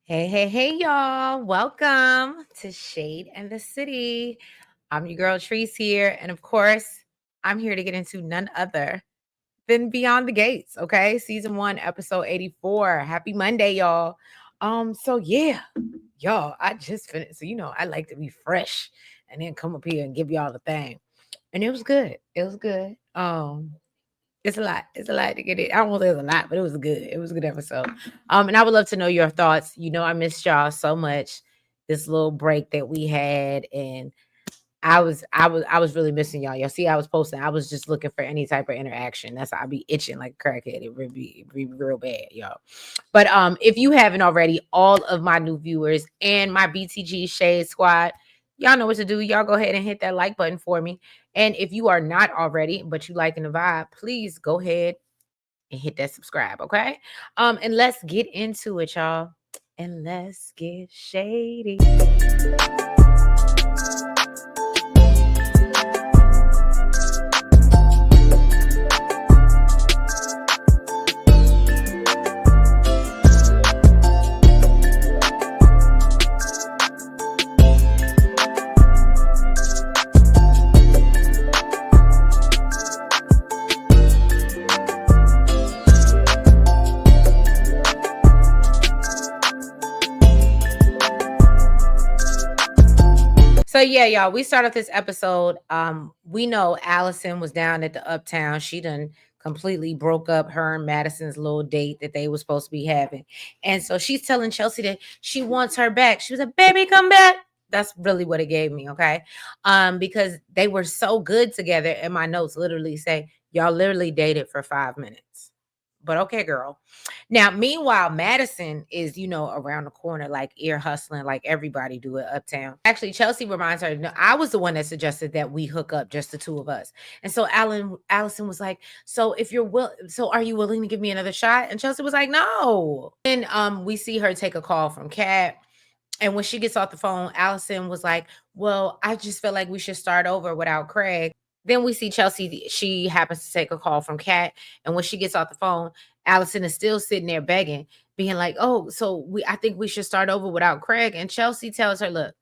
Hey, y'all. Welcome to Shade and the City. I'm your girl, Treese here. And of course, I'm here to get into none other than Beyond the Gates, okay? Season 1, episode 84. Happy Monday, y'all. So y'all, I just finished. So, I like to be fresh and then come up here and give y'all the thing. And it was good. It was good. It's a lot. It's a lot to get it. I don't want to say it's a lot, but it was good. It was a good episode. And I would love to know your thoughts. I missed y'all so much this little break that we had, and I was really missing y'all. Y'all see, I was posting. I was just looking for any type of interaction. That's I'd be itching like a crackhead. It would be real bad, y'all. But if you haven't already, all of my new viewers and my BTG Shade Squad, y'all know what to do. Y'all go ahead and hit that like button for me. And if you are not already, but you liking the vibe, please go ahead and hit that subscribe, okay? And let's get into it, y'all. And let's get shady. So yeah, y'all, we start off this episode. We know Allison was down at the Uptown. She done completely broke up her and Madison's little date that they were supposed to be having. And so she's telling Chelsea that she wants her back. She was like, baby, come back. That's really what it gave me, okay? Because they were so good together. And my notes literally say, y'all literally dated for 5 minutes. But okay, girl. Now, meanwhile, Madison is, around the corner, like ear hustling, like everybody do it uptown. Actually, Chelsea reminds her, no, I was the one that suggested that we hook up, just the two of us. And so Allison was like, so if you're so are you willing to give me another shot? And Chelsea was like, no. Then we see her take a call from Kat. And when she gets off the phone, Allison was like, well, I just feel like we should start over without Craig. Then we see Chelsea, she happens to take a call from Kat. And when she gets off the phone, Allison is still sitting there begging, being like, oh, so I think we should start over without Craig. And Chelsea tells her, look,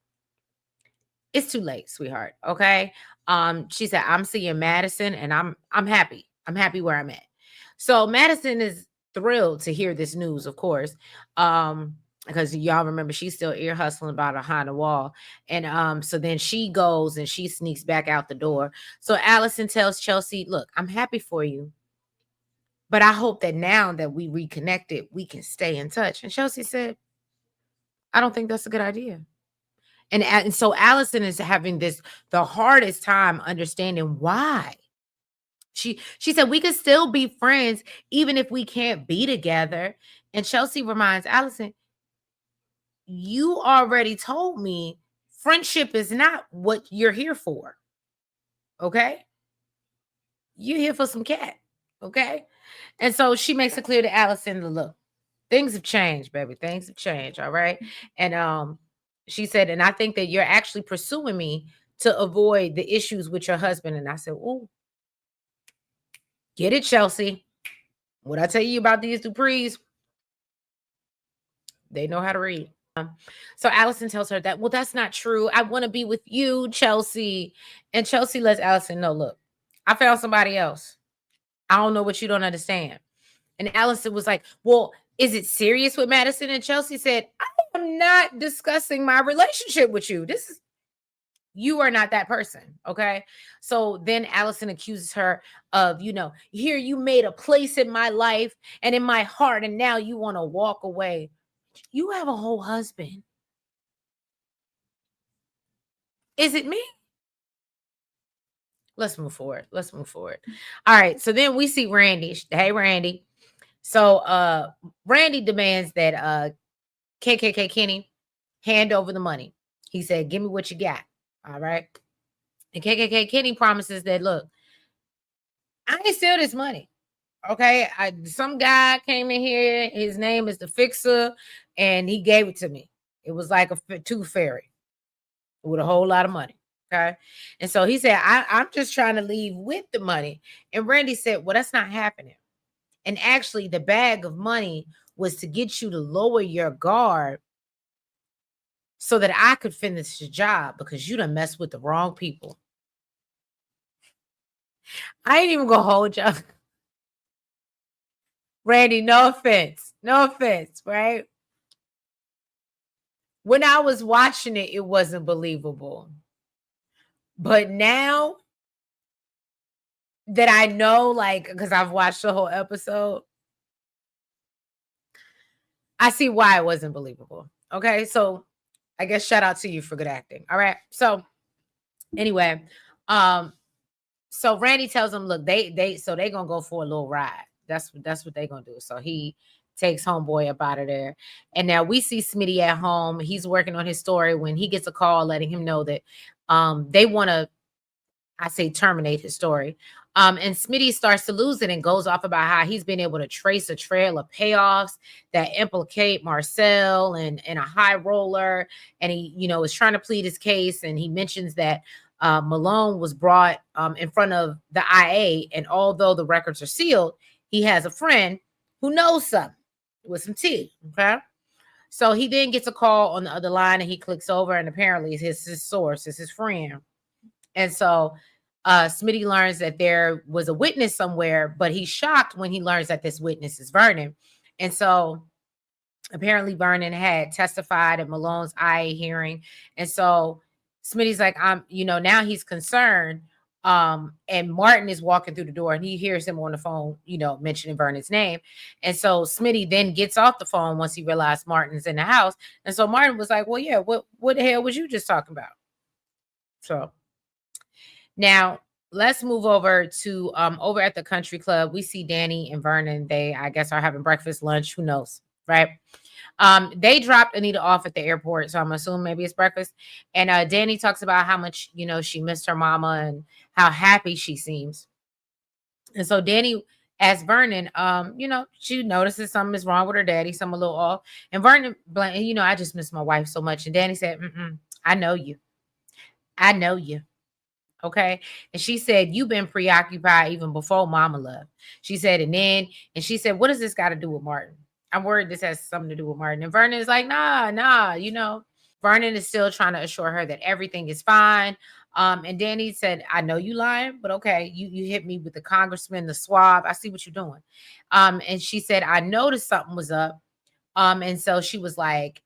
it's too late, sweetheart. Okay. She said, I'm seeing Madison and I'm happy. I'm happy where I'm at. So Madison is thrilled to hear this news, of course. Because y'all remember she's still ear hustling about behind the wall. And so then she goes and she sneaks back out the door. So Allison tells Chelsea, look, I'm happy for you. But I hope that now that we reconnected, we can stay in touch. And Chelsea said, I don't think that's a good idea. And so Allison is having the hardest time understanding why. She said we could still be friends even if we can't be together. And Chelsea reminds Allison, you already told me friendship is not what you're here for. Okay? You're here for some cat. Okay? And so she makes it clear to Allison, look, things have changed, baby. Things have changed. All right. And she said, and I think that you're actually pursuing me to avoid the issues with your husband. And I said, oh, get it, Chelsea. What I tell you about these Duprees, they know how to read. So Allison tells her that, well, that's not true. I want to be with you, Chelsea. And Chelsea lets Allison know, look, I found somebody else. I don't know what you don't understand. And Allison was like, well, is it serious with Madison? And Chelsea said, I am not discussing my relationship with you. You are not that person. Okay. So then Allison accuses her of, here you made a place in my life and in my heart, and now you want to walk away. You have a whole husband. Is it me? Let's move forward. All right. So then we see Randy. Hey, Randy. So Randy demands that KKK Kenny hand over the money. He said, give me what you got. All right. And KKK Kenny promises that, look, I ain't steal this money. Okay. Some guy came in here. His name is the Fixer, and he gave it to me. It was like a tooth fairy with a whole lot of money. Okay. And so he said, I'm just trying to leave with the money. And Randy said, well, that's not happening. And actually, the bag of money was to get you to lower your guard so that I could finish the job because you done messed with the wrong people. I ain't even gonna hold y'all. Randy, no offense. No offense, right? When I was watching it, it wasn't believable. But now that I know, like, because I've watched the whole episode, I see why it wasn't believable. Okay. So I guess shout out to you for good acting. All right. So anyway, um, so Randy tells him, look, they gonna go for a little ride. That's what they gonna do. So he takes homeboy up out of there. And now we see Smitty at home. He's working on his story when he gets a call letting him know that they want to, I say, terminate his story. And Smitty starts to lose it and goes off about how he's been able to trace a trail of payoffs that implicate Marcel and a high roller. And he, is trying to plead his case. And he mentions that Malone was brought in front of the IA. And although the records are sealed, he has a friend who knows something with some tea. Okay. So he then gets a call on the other line and he clicks over, and apparently it's his source, it's his friend. And so Smitty learns that there was a witness somewhere, but he's shocked when he learns that this witness is Vernon. And so apparently Vernon had testified at Malone's IA hearing. And so Smitty's like, now he's concerned. And Martin is walking through the door and he hears him on the phone, mentioning Vernon's name. And so Smitty then gets off the phone once he realized Martin's in the house. And so Martin was like, well, yeah, what the hell was you just talking about? So now let's move over to over at the country club. We see Danny and Vernon. They, I guess, are having breakfast, lunch, who knows, right? They dropped Anita off at the airport, so I'm assuming maybe it's breakfast. And Danny talks about how much, she missed her mama and how happy she seems. And so Danny asks Vernon, she notices something is wrong with her daddy, something a little off. And Vernon, I just miss my wife so much. And Danny said, I know you. I know you. Okay. And she said, you've been preoccupied even before mama left. She said, and she said, what does this got to do with Martin? I'm worried this has something to do with Martin. And Vernon is like, nah. Vernon is still trying to assure her that everything is fine. And Danny said, I know you lying, but okay, you hit me with the congressman, the swab. I see what you're doing. And she said, I noticed something was up. And so she was like,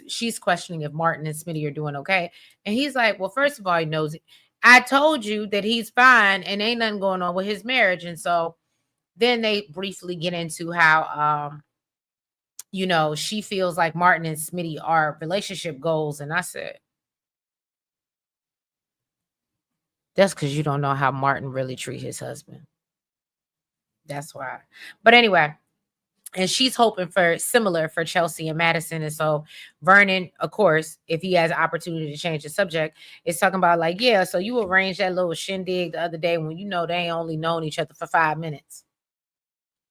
she's questioning if Martin and Smitty are doing okay. And he's like, well, first of all, he knows it. I told you that he's fine and ain't nothing going on with his marriage. And so then they briefly get into how, she feels like Martin and Smitty are relationship goals. And I said, that's because you don't know how Martin really treat his husband. That's why. But anyway, and she's hoping for similar for Chelsea and Madison. And so Vernon, of course, if he has an opportunity to change the subject, is talking about like, yeah, so you arranged that little shindig the other day when they ain't only known each other for 5 minutes.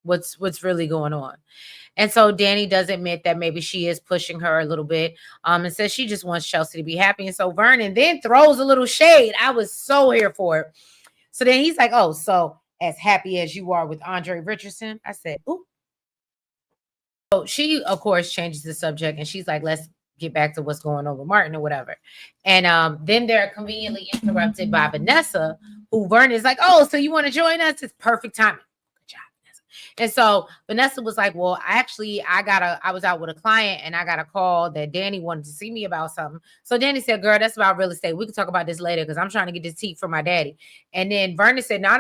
What's really going on? And so Danny does admit that maybe she is pushing her a little bit, and says she just wants Chelsea to be happy. And so Vernon then throws a little shade. I was so here for it. So then he's like, oh, so as happy as you are with Andre Richardson? I said, ooh. So she, of course, changes the subject and she's like, let's get back to what's going on with Martin or whatever. And then they're conveniently interrupted by Vanessa, who Vernon is like, oh, so you want to join us? It's perfect timing. Good job, Vanessa. And so Vanessa was like, well, actually, I was out with a client and I got a call that Danny wanted to see me about something. So Danny said, girl, that's about real estate. We can talk about this later because I'm trying to get this tea for my daddy. And then Vernon said, no.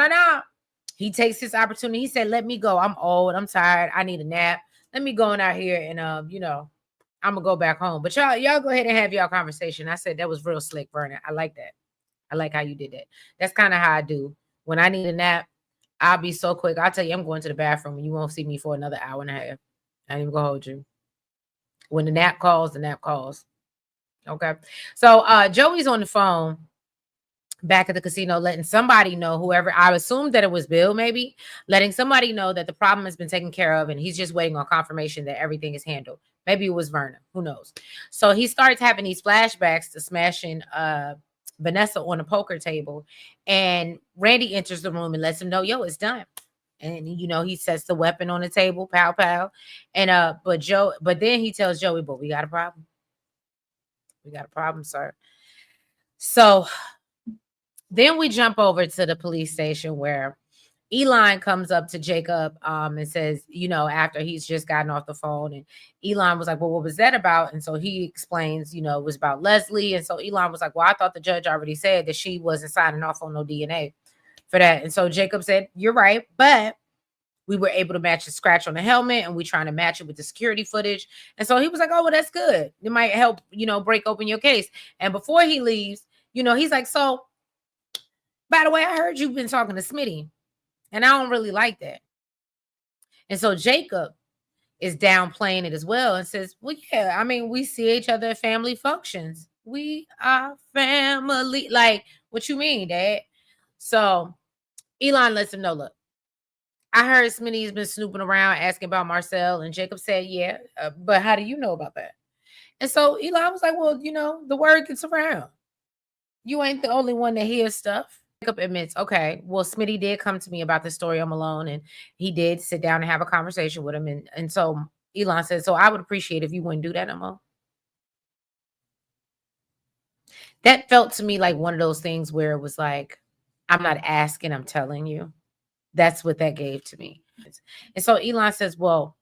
He takes his opportunity. He said, let me go. I'm old. I'm tired. I need a nap. Let me go on out here and I'm gonna go back home. But y'all go ahead and have y'all conversation. I said that was real slick, Vernon. I like that. I like how you did that. That's kind of how I do. When I need a nap, I'll be so quick. I'll tell you I'm going to the bathroom and you won't see me for another hour and a half. I ain't even gonna hold you. When the nap calls, the nap calls. Okay. So Joey's on the phone back at the casino, letting somebody know, whoever, I assumed that it was Bill, maybe, letting somebody know that the problem has been taken care of and he's just waiting on confirmation that everything is handled. Maybe it was Vernon, who knows. So he starts having these flashbacks to smashing Vanessa on a poker table, and Randy enters the room and lets him know, yo, it's done. And he sets the weapon on the table, pow pow. And but then he tells Joey, but we got a problem. We got a problem, sir. So then we jump over to the police station where Elon comes up to Jacob and says, after he's just gotten off the phone, and Elon was like, well, what was that about? And so he explains, it was about Leslie. And so Elon was like, well, I thought the judge already said that she wasn't signing off on no DNA for that. And so Jacob said, you're right, but we were able to match the scratch on the helmet, and we trying to match it with the security footage. And so he was like, oh, well, that's good. It might help, break open your case. And before he leaves, he's like, so by the way, I heard you've been talking to Smitty, and I don't really like that. And so Jacob is downplaying it as well and says, well, yeah, I mean, we see each other at family functions. We are family. Like, what you mean, Dad? So Elon lets him know, look, I heard Smitty's been snooping around asking about Marcel, and Jacob said, yeah, but how do you know about that? And so Elon was like, well, the word gets around. You ain't the only one that hears stuff. Jacob admits, okay, well, Smitty did come to me about the story on Malone, and he did sit down and have a conversation with him. And so Elon said, so I would appreciate if you wouldn't do that no more. That felt to me like one of those things where it was like, I'm not asking, I'm telling you. That's what that gave to me. And so Elon says, well,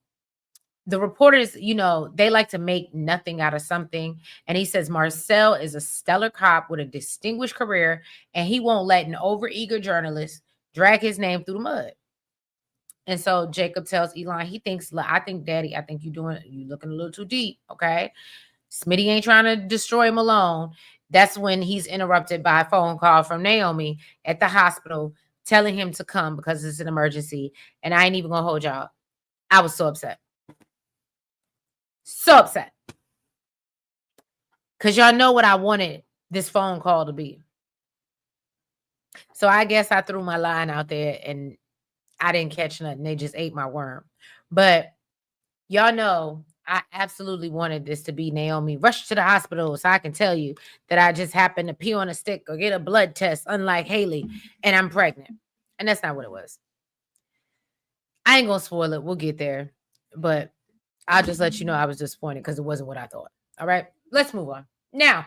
the reporters, they like to make nothing out of something. And he says Marcel is a stellar cop with a distinguished career, and he won't let an overeager journalist drag his name through the mud. And so Jacob tells Elon, he thinks, I think, Daddy, I think you looking a little too deep. Okay. Smitty ain't trying to destroy Malone. That's when he's interrupted by a phone call from Naomi at the hospital telling him to come because it's an emergency. And I ain't even gonna hold y'all. I was so upset. So upset. Because y'all know what I wanted this phone call to be. So I guess I threw my line out there and I didn't catch nothing. They just ate my worm. But y'all know I absolutely wanted this to be Naomi rush to the hospital so I can tell you that I just happened to pee on a stick or get a blood test, unlike Haley, and I'm pregnant. And that's not what it was. I ain't gonna spoil it. We'll get there. But I'll just let you know I was disappointed because it wasn't what I thought. All right, let's move on. Now,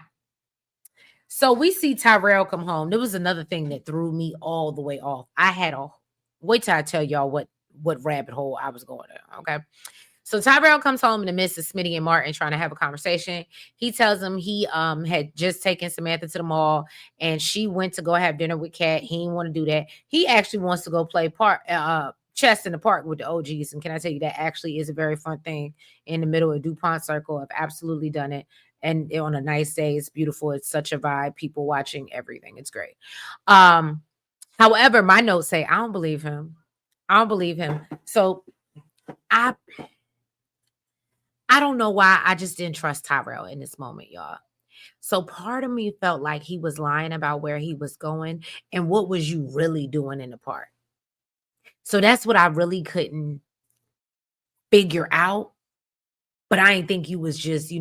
so we see Tyrell come home. There was another thing that threw me all the way off. I had a wait till I tell y'all what rabbit hole I was going in. Okay. So Tyrell comes home in the midst of Smitty and Martin trying to have a conversation. He tells him he had just taken Samantha to the mall and she went to go have dinner with Kat. He didn't want to do that. He actually wants to go play chess in the park with the OGs. And can I tell you that actually is a very fun thing in the middle of DuPont Circle. I've absolutely done it. And on a nice day, it's beautiful. It's such a vibe. People watching everything. It's great. However, my notes say I don't believe him. I don't believe him. So I don't know why I just didn't trust Tyrell in this moment, y'all. So part of me felt like he was lying about where he was going and what was you really doing in the park. So that's what I really couldn't figure out. But I didn't think you was just,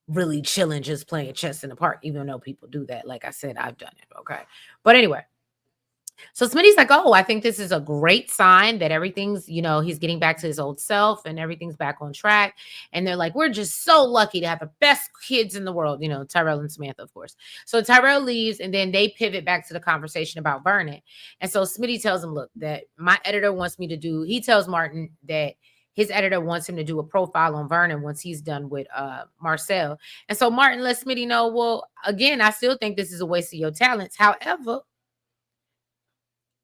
really chilling, just playing chess in the park, even though people do that. Like I said, I've done it. Okay. But anyway, so Smitty's like, oh, I think this is a great sign that everything's, he's getting back to his old self and everything's back on track. And they're like, we're just so lucky to have the best kids in the world, Tyrell and Samantha, of course. So Tyrell leaves and then they pivot back to the conversation about Vernon. And so Smitty tells him, look, that my editor wants me to he tells Martin that his editor wants him to do a profile on Vernon once he's done with Marcel. And so Martin lets Smitty know, well, again, I still think this is a waste of your talents. However,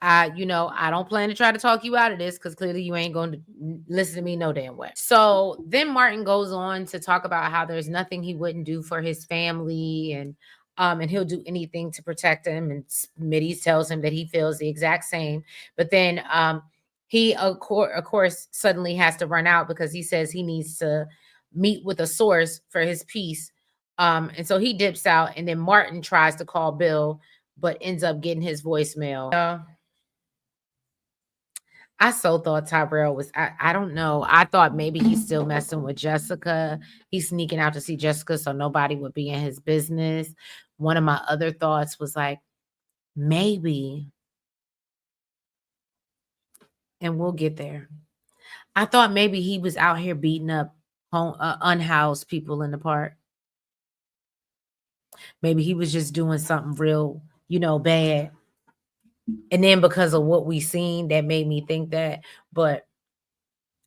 I don't plan to try to talk you out of this because clearly you ain't going to listen to me no damn way. So then Martin goes on to talk about how there's nothing he wouldn't do for his family and he'll do anything to protect him. And Smitty tells him that he feels the exact same. But then he, of course, suddenly has to run out because he says he needs to meet with a source for his piece. And so he dips out and then Martin tries to call Bill, but ends up getting his voicemail. I so thought Tyrell was, I don't know. I thought maybe he's still messing with Jessica. He's sneaking out to see Jessica so nobody would be in his business. One of my other thoughts was like, maybe, and we'll get there. I thought maybe he was out here beating up unhoused people in the park. Maybe he was just doing something real, bad. And then because of what we seen, that made me think that. But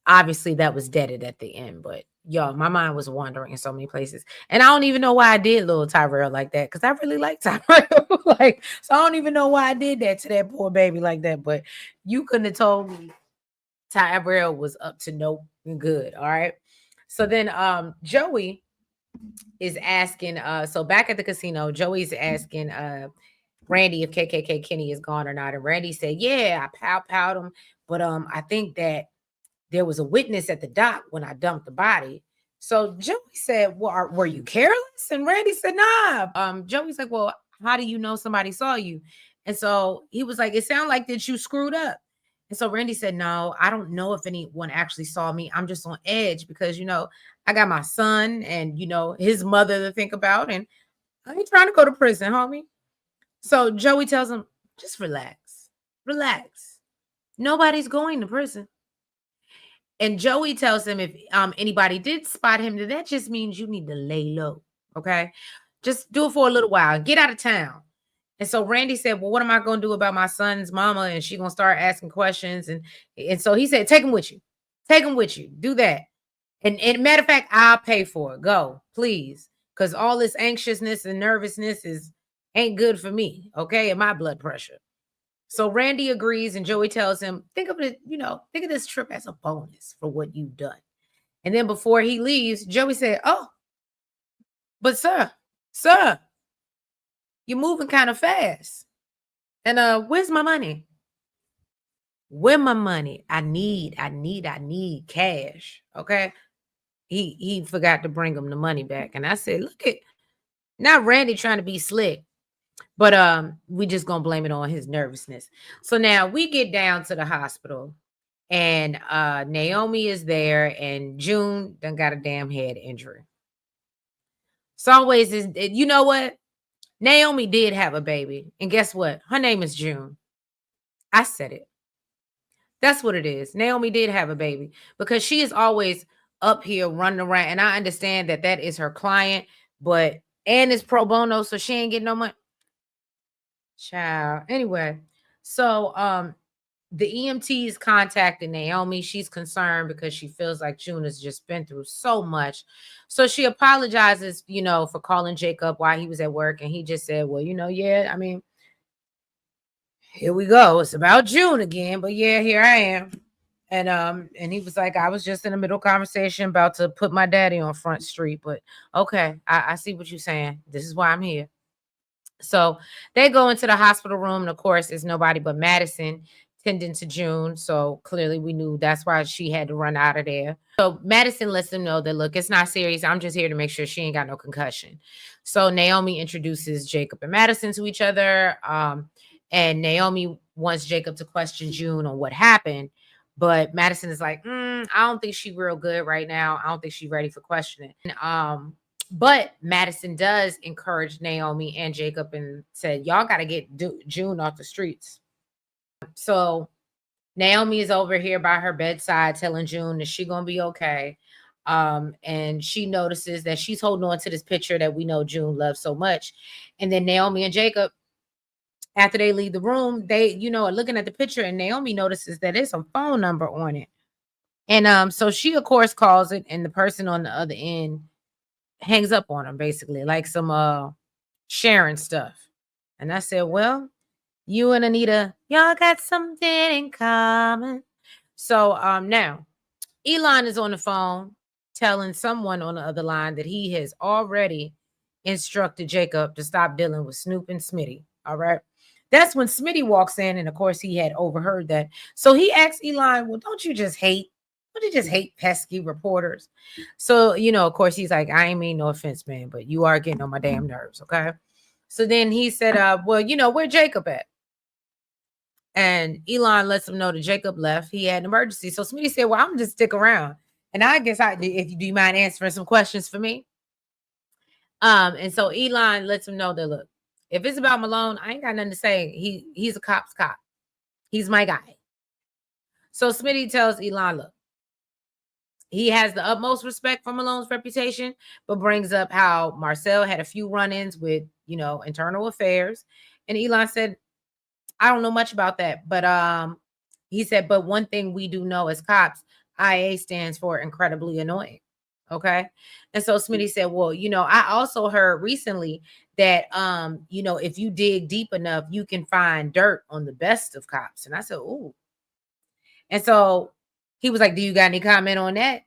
obviously that was deaded at the end. But y'all, my mind was wandering in so many places. And I don't even know why I did little Tyrell like that. Because I really like Tyrell. Like, so I don't even know why I did that to that poor baby like that. But you couldn't have told me Tyrell was up to no good. All right. So then Joey is asking, so back at the casino, Joey's asking Randy if KKK Kenny is gone or not. And Randy said, yeah, I powed him. But I think that there was a witness at the dock when I dumped the body. So Joey said, well, were you careless? And Randy said, nah. Joey's like, well, how do you know somebody saw you? And so he was like, it sounded like that you screwed up. And so Randy said, no, I don't know if anyone actually saw me. I'm just on edge because, I got my son and, his mother to think about. And I ain't trying to go to prison, homie. So Joey tells him, just relax. Relax. Nobody's going to prison. And Joey tells him if anybody did spot him, then that just means you need to lay low. Okay. Just do it for a little while. Get out of town. And so Randy said, well, what am I going to do about my son's mama? And she going to start asking questions. And so he said, take him with you. Take him with you. Do that. And matter of fact, I'll pay for it. Go, please. Because all this anxiousness and nervousness ain't good for me. Okay. And my blood pressure. So Randy agrees, and Joey tells him, think of it, think of this trip as a bonus for what you've done. And then before he leaves, Joey said, oh, but sir, you're moving kind of fast. And where's my money? Where my money? I need cash. Okay. He forgot to bring him the money back. And I said, look at not Randy trying to be slick. But we just gonna blame it on his nervousness. So now we get down to the hospital, and Naomi is there, and June done got a damn head injury. It's always is, you know what? Naomi did have a baby, and guess what? Her name is June. I said it. That's what it is. Naomi did have a baby because she is always up here running around, and I understand that that is her client, but and it's pro bono, so she ain't getting no money. Child. Anyway, so the EMT is contacting Naomi. She's concerned because she feels like June has just been through so much. So she apologizes, for calling Jacob while he was at work. And he just said, well, yeah, I mean, here we go. It's about June again. But yeah, here I am. And he was like, I was just in the middle conversation about to put my daddy on Front Street. But okay, I see what you're saying. This is why I'm here. So they go into the hospital room, and of course, it's nobody but Madison tending to June. So clearly, we knew that's why she had to run out of there. So Madison lets them know that, look, it's not serious. I'm just here to make sure she ain't got no concussion. So Naomi introduces Jacob and Madison to each other. And Naomi wants Jacob to question June on what happened. But Madison is like, I don't think she's real good right now. I don't think she's ready for questioning. But Madison does encourage Naomi and Jacob and said, y'all got to get June off the streets. So Naomi is over here by her bedside telling June that she's going to be okay. And she notices that she's holding on to this picture that we know June loves so much. And then Naomi and Jacob, after they leave the room, they, are looking at the picture, and Naomi notices that there's a phone number on it. And so she, of course, calls it, and the person on the other end hangs up on him, basically, like some sharing stuff. And I said, well, you and Anita, y'all got something in common. So now Elon is on the phone telling someone on the other line that he has already instructed Jacob to stop dealing with Snoop and Smitty. All right. That's when Smitty walks in, and of course he had overheard that. So he asked Elon, well, don't you just hate pesky reporters? So, of course he's like, I ain't mean no offense, man, but you are getting on my damn nerves. Okay. So then he said, well, where Jacob at? And Elon lets him know that Jacob left. He had an emergency. So Smitty said, well, I'm just stick around. And I guess do you mind answering some questions for me? And so Elon lets him know that, look, if it's about Malone, I ain't got nothing to say. He's a cop's cop. He's my guy. So Smitty tells Elon, look, he has the utmost respect for Malone's reputation, but brings up how Marcel had a few run-ins with, internal affairs. And Elon said, I don't know much about that, but he said, but one thing we do know as cops, IA stands for incredibly annoying. Okay. And so Smitty said, well, I also heard recently that if you dig deep enough, you can find dirt on the best of cops. And I said, ooh. And so he was like, do you got any comment on that?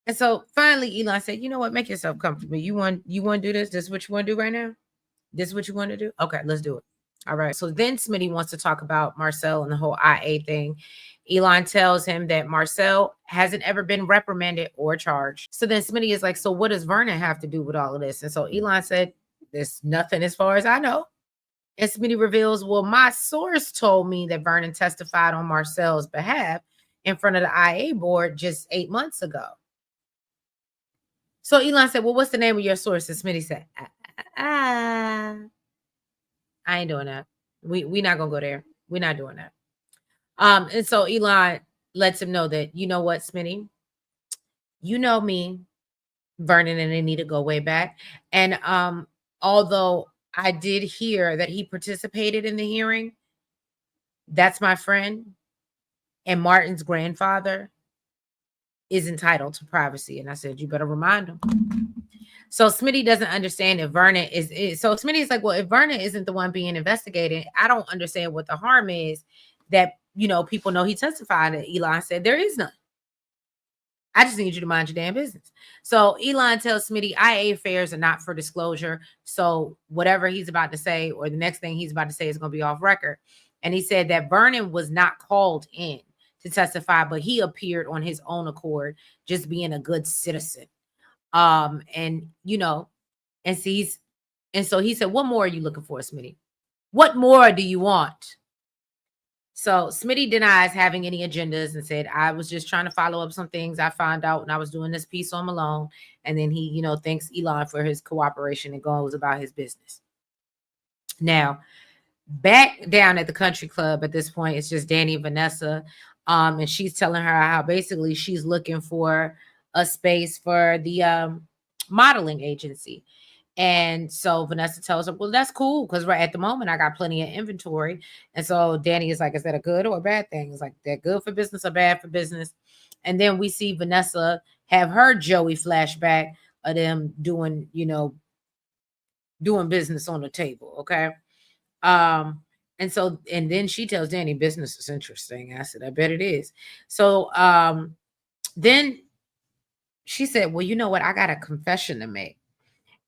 And so finally Elon said, you know what, make yourself comfortable. You want to do this? This is what you want to do right now? This is what you want to do? Okay, let's do it. All right. So then Smitty wants to talk about Marcel and the whole IA thing. Elon tells him that Marcel hasn't ever been reprimanded or charged. So then Smitty is like, so what does Vernon have to do with all of this? And so Elon said, there's nothing as far as I know. And Smitty reveals, well, my source told me that Vernon testified on Marcel's behalf in front of the IA board just 8 months ago. So Elon said, well, what's the name of your source? And Smitty said, I ain't doing that. We not gonna go there. We're not doing that. And so Elon lets him know that, you know what, Smitty, you know me, Vernon and Anita go way back. And although I did hear that he participated in the hearing, that's my friend. And Martin's grandfather is entitled to privacy. And I said, you better remind him. So Smitty doesn't understand if Vernon is so Smitty's like, well, if Vernon isn't the one being investigated, I don't understand what the harm is that, people know he testified. And Elon said, there is none. I just need you to mind your damn business. So Elon tells Smitty IA affairs are not for disclosure. So whatever he's about to say, or the next thing he's about to say is going to be off record. And he said that Vernon was not called in to testify, but he appeared on his own accord, just being a good citizen. And and sees, and so he said, what more are you looking for, Smitty? What more do you want? So Smitty denies having any agendas and said, I was just trying to follow up some things I found out when I was doing this piece on Malone. And then he, thanks Elon for his cooperation and goes about his business. Now, back down at the country club at this point, it's just Danny and Vanessa. And she's telling her how basically she's looking for a space for the modeling agency. And so Vanessa tells her, well, that's cool, because right at the moment I got plenty of inventory. And so Danny is like, is that a good or a bad thing? It's like, they're good for business or bad for business. And then we see Vanessa have her Joey flashback of them doing, doing business on the table. Okay. And so, and then she tells Danny, business is interesting. I said, I bet it is. So then she said, well, you know what? I got a confession to make.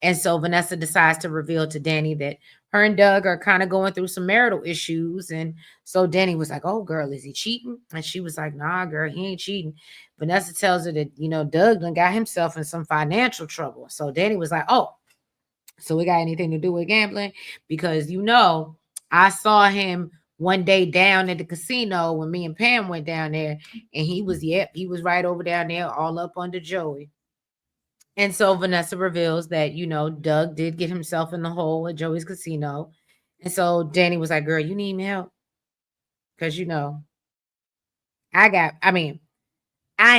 And so Vanessa decides to reveal to Danny that her and Doug are kind of going through some marital issues. And so Danny was like, oh, girl, is he cheating? And she was like, nah, girl, he ain't cheating. Vanessa tells her that, Doug done got himself in some financial trouble. So Danny was like, oh, so we got anything to do with gambling? Because, I saw him one day down at the casino when me and Pam went down there, and he was right over down there all up under Joey. And so Vanessa reveals that, Doug did get himself in the hole at Joey's casino. And so Danny was like, girl, you need me help? Because, I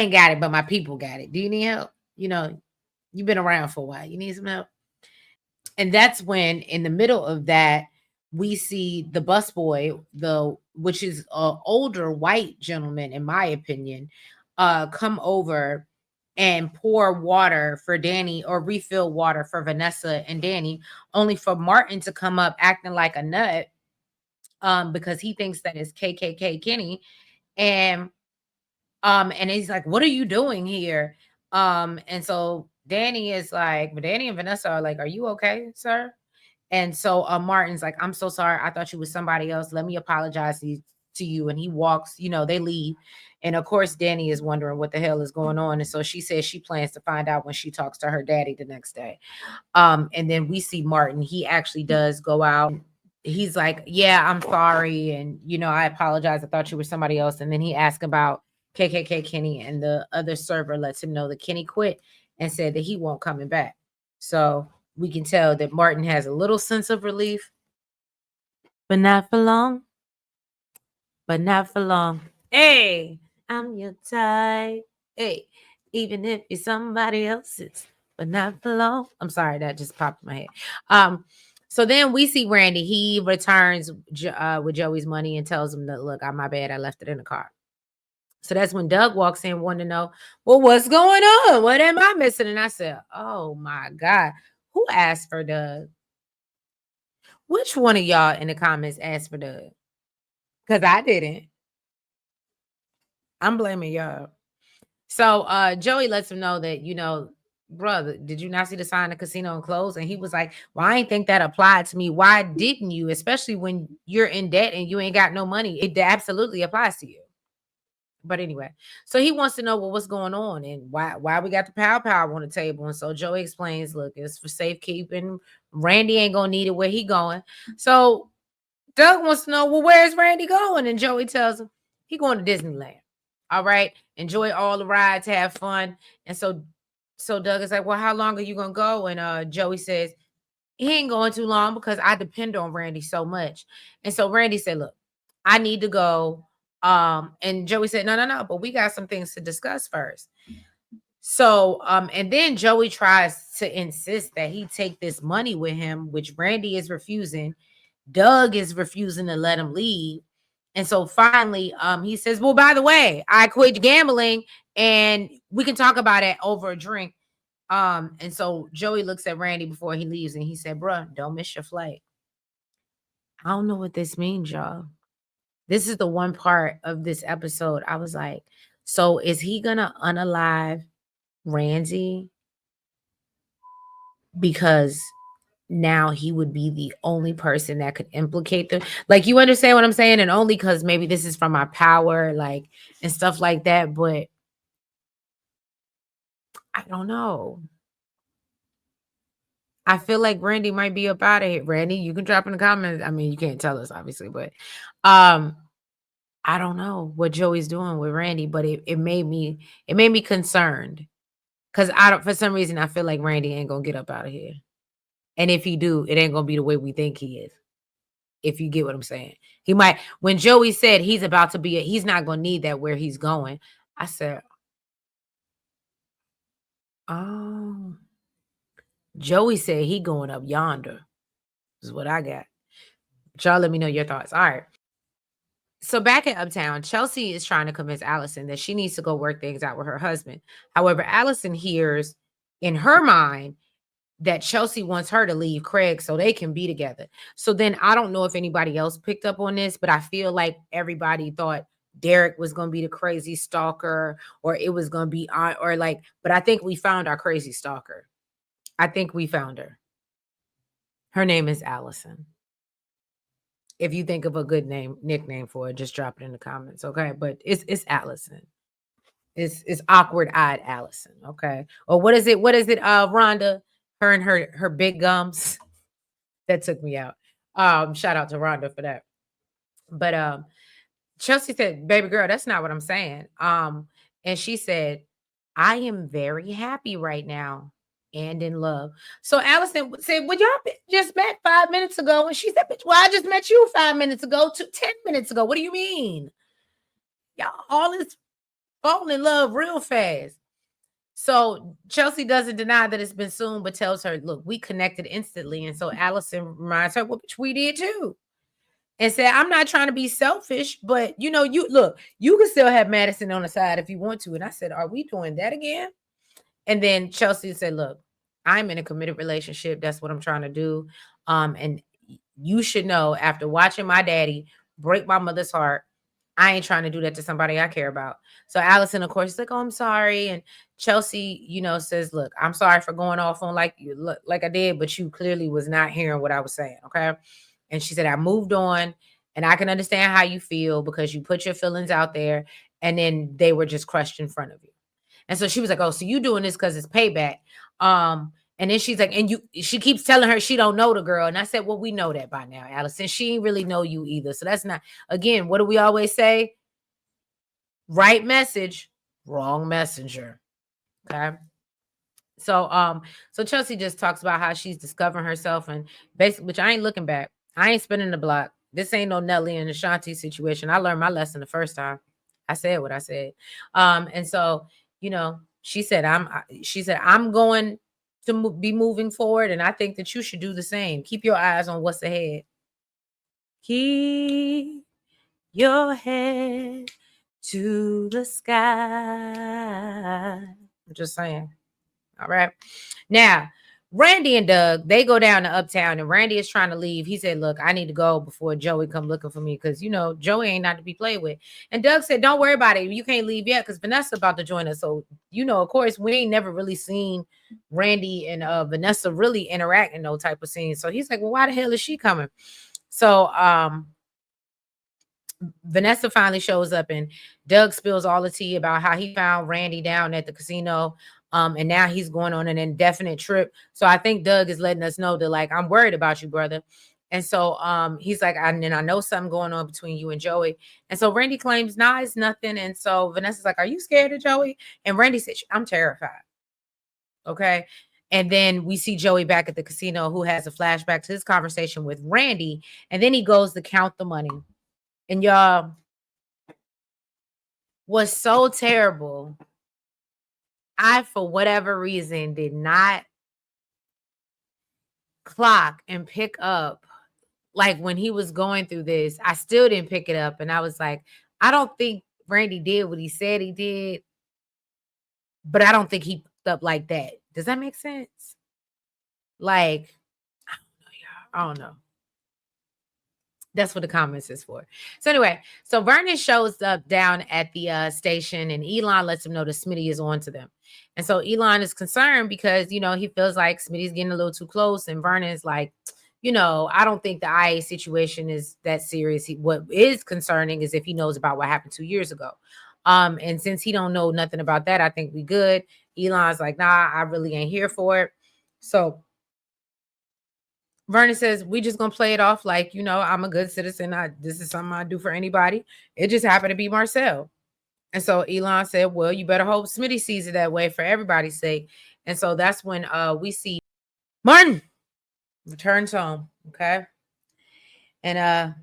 ain't got it, but my people got it. Do you need help? You've been around for a while. You need some help? And that's when, in the middle of that, we see the busboy, which is an older white gentleman, in my opinion, come over and pour water for Danny, or refill water for Vanessa and Danny, only for Martin to come up acting like a nut, because he thinks that it's KKK Kenny. And he's like, what are you doing here? And so Danny is like, but Danny and Vanessa are like, are you okay, sir? And so Martin's like, I'm so sorry. I thought you was somebody else. Let me apologize to you. And he walks, they leave. And of course, Danny is wondering what the hell is going on. And so she says she plans to find out when she talks to her daddy the next day. And then we see Martin. He actually does go out. He's like, yeah, I'm sorry. And, I apologize. I thought you were somebody else. And then he asked about KKK Kenny, and the other server lets him know that Kenny quit and said that he won't coming back. So we can tell that Martin has a little sense of relief, but not for long. But not for long. Hey, I'm your type. Hey, even if it's somebody else's, but not for long. I'm sorry, that just popped in my head. So then we see Randy. He returns with Joey's money and tells him that, look, my bad, I left it in the car. So that's when Doug walks in, wanting to know, well, what's going on? What am I missing? And I said, oh my God, who asked for Doug? Which one of y'all in the comments asked for Doug? Because I didn't. I'm blaming y'all. So Joey lets him know that, brother, did you not see the sign of casino and close? And he was like, well, I ain't think that applied to me. Why didn't you? Especially when you're in debt and you ain't got no money. It absolutely applies to you. But anyway, so he wants to know, well, what's going on and why we got the power on the table. And so Joey explains, look, it's for safekeeping. Randy ain't gonna need it where he going. So Doug wants to know, well, where's Randy going? And Joey tells him he going to Disneyland. All right, enjoy all the rides, have fun. And so Doug is like, well, how long are you gonna go? And Joey says he ain't going too long because I depend on Randy so much. And so Randy said, look, I need to go. And Joey said, no, but we got some things to discuss first. So, and then Joey tries to insist that he take this money with him, which Randy is refusing. Doug is refusing to let him leave. And so finally, he says, well, by the way, I quit gambling and we can talk about it over a drink. And so Joey looks at Randy before he leaves and he said, bruh, don't miss your flight. I don't know what this means, y'all. This is the one part of this episode I was like, so is he gonna unalive Randy? Because now he would be the only person that could implicate them. Like, you understand what I'm saying? And only because maybe this is from my power, like, and stuff like that. But I don't know. I feel like Randy might be up out of here. Randy, you can drop in the comments. I mean, you can't tell us, obviously, but I don't know what Joey's doing with Randy, but it made me concerned. Cause I don't, for some reason, I feel like Randy ain't gonna get up out of here. And if he do, it ain't gonna be the way we think he is. If you get what I'm saying. He might, when Joey said he's about to be, he's not gonna need that where he's going. I said, oh, Joey said he going up yonder. Is what I got. But y'all let me know your thoughts. All right. So back in Uptown, Chelsea is trying to convince Allison that she needs to go work things out with her husband. However, Allison hears in her mind that Chelsea wants her to leave Craig so they can be together. So then I don't know if anybody else picked up on this, but I feel like everybody thought Derek was going to be the crazy stalker or it was going to be or like, but I think we found our crazy stalker. I think we found her. Her name is Allison. If you think of a good nickname for it, just drop it in the comments, okay? But it's Allison. It's awkward-eyed Allison, okay? Or what is it? What is it? Rhonda, her and her big gums. That took me out. Shout out to Rhonda for that. But Chelsea said, "Baby girl, that's not what I'm saying." And she said, "I am very happy right now and in love." So Allison said, "Well, y'all just met 5 minutes ago," and she said, "Well, I just met you 5 minutes ago, 10 minutes ago. What do you mean? Y'all all is falling in love real fast." So Chelsea doesn't deny that it's been soon, but tells her, "Look, we connected instantly." And so Allison reminds her, "Well, bitch, we did too." And said, "I'm not trying to be selfish, but you look, you can still have Madison on the side if you want to." And I said, "Are we doing that again?" And then Chelsea said, "Look, I'm in a committed relationship. That's what I'm trying to do. And you should know after watching my daddy break my mother's heart, I ain't trying to do that to somebody I care about." So Allison, of course, is like, "Oh, I'm sorry." And Chelsea, says, "Look, I'm sorry for going off on like I did, but you clearly was not hearing what I was saying. Okay." And she said, "I moved on and I can understand how you feel because you put your feelings out there and then they were just crushed in front of you." And so she was like, "Oh, so you doing this because it's payback." And then she's like, she keeps telling her she don't know the girl. And I said, "Well, we know that by now, Allison. She ain't really know you either. So that's not, again, what do we always say? Right message, wrong messenger." Okay. So Chelsea just talks about how she's discovering herself and basically, which I ain't looking back. I ain't spinning the block. This ain't no Nelly and Ashanti situation. I learned my lesson the first time. I said what I said. And so she said, I'm going to be moving forward, and I think that you should do the same. Keep your eyes on what's ahead. Keep your head to the sky. I'm just saying. All right. Now, Randy and Doug, they go down to Uptown, and Randy is trying to leave. He said, look, I need to go before Joey come looking for me, because, Joey ain't not to be played with. And Doug said, don't worry about it. You can't leave yet, because Vanessa about to join us. So, of course, we ain't never really seen Randy and Vanessa really interact in no type of scene. So he's like, well, why the hell is she coming? So Vanessa finally shows up, and Doug spills all the tea about how he found Randy down at the casino. And now he's going on an indefinite trip. So I think Doug is letting us know that, like, I'm worried about you, brother. And so he's like, I know something going on between you and Joey. And so Randy claims, nah, it's nothing. And so Vanessa's like, are you scared of Joey? And Randy said, I'm terrified. Okay. And then we see Joey back at the casino, who has a flashback to his conversation with Randy. And then he goes to count the money. And y'all, was so terrible. I, for whatever reason, did not clock and pick up, like, when he was going through this. I still didn't pick it up. And I was like, I don't think Randy did what he said he did, but I don't think he picked up like that. Does that make sense? Like, I don't know, y'all. I don't know. That's what the comments is for. So anyway, so Vernon shows up down at the station, and Elon lets him know that Smitty is on to them. And so Elon is concerned because, he feels like Smitty's getting a little too close. And Vernon is like, I don't think the IA situation is that serious. What is concerning is if he knows about what happened 2 years ago. And since he don't know nothing about that, I think we good. Elon's like, nah, I really ain't here for it. So Vernon says, we just gonna play it off like, I'm a good citizen. This is something I do for anybody. It just happened to be Marcel. And so Elon said, well, you better hope Smitty sees it that way for everybody's sake. And so that's when we see Martin returns home. Okay. And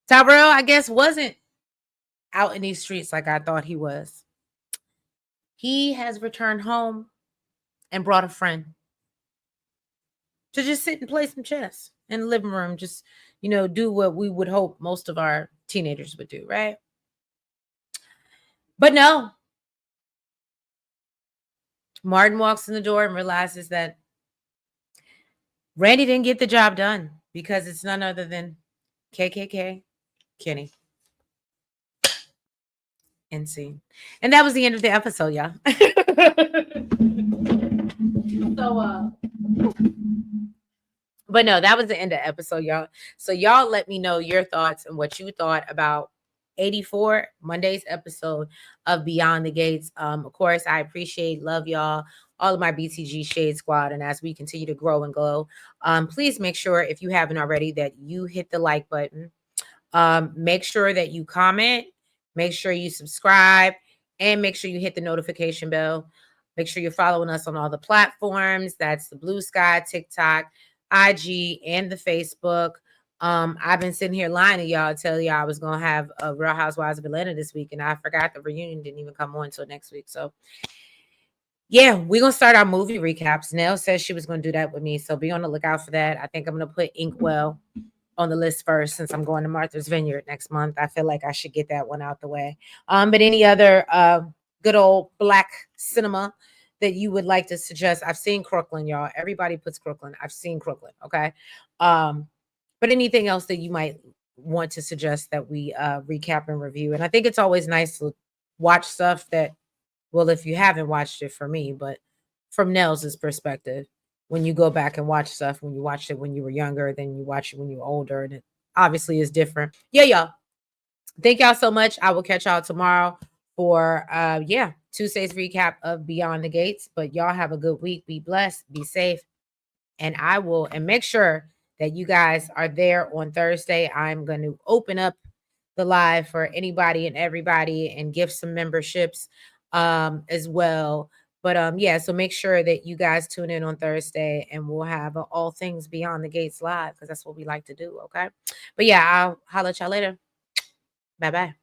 Tyrell, I guess, wasn't out in these streets like I thought he was. He has returned home and brought a friend to just sit and play some chess in the living room. Just, do what we would hope most of our teenagers would do, right? But no. Martin walks in the door and realizes that Randy didn't get the job done because it's none other than KKK Kenny. NC. And that was the end of the episode, y'all. But no, that was the end of the episode, y'all. So y'all let me know your thoughts and what you thought about 84, Monday's episode of Beyond the Gates. Of course, I appreciate, love y'all, all of my BTG Shade Squad. And as we continue to grow and glow, please make sure, if you haven't already, that you hit the like button. Make sure that you comment, make sure you subscribe, and make sure you hit the notification bell. Make sure you're following us on all the platforms. That's the Blue Sky, TikTok, IG, and the Facebook. I've been sitting here lying to y'all, tell y'all I was gonna have a Real Housewives of Atlanta this week, and I forgot the reunion didn't even come on until next week. So yeah, we're gonna start our movie recaps. Nell says she was gonna do that with me, so be on the lookout for that. I think I'm gonna put Inkwell on the list first, since I'm going to Martha's Vineyard next month. I feel like I should get that one out the way. But any other good old Black cinema that you would like to suggest? I've seen Crooklyn, y'all. Everybody puts Crooklyn. I've seen Crooklyn. Okay. But anything else that you might want to suggest that we recap and review? And I think it's always nice to watch stuff that, well, if you haven't watched it, for me, but from Nell's perspective, when you go back and watch stuff, when you watched it when you were younger, then you watch it when you're older, and it obviously is different. Yeah, y'all. Thank y'all so much. I will catch y'all tomorrow for Tuesday's recap of Beyond the Gates. But y'all have a good week. Be blessed, be safe. And make sure that you guys are there on Thursday. I'm going to open up the live for anybody and everybody and give some memberships as well. But so make sure that you guys tune in on Thursday, and we'll have All Things Beyond the Gates live, because that's what we like to do. Okay. But yeah, I'll holler at y'all later. Bye-bye.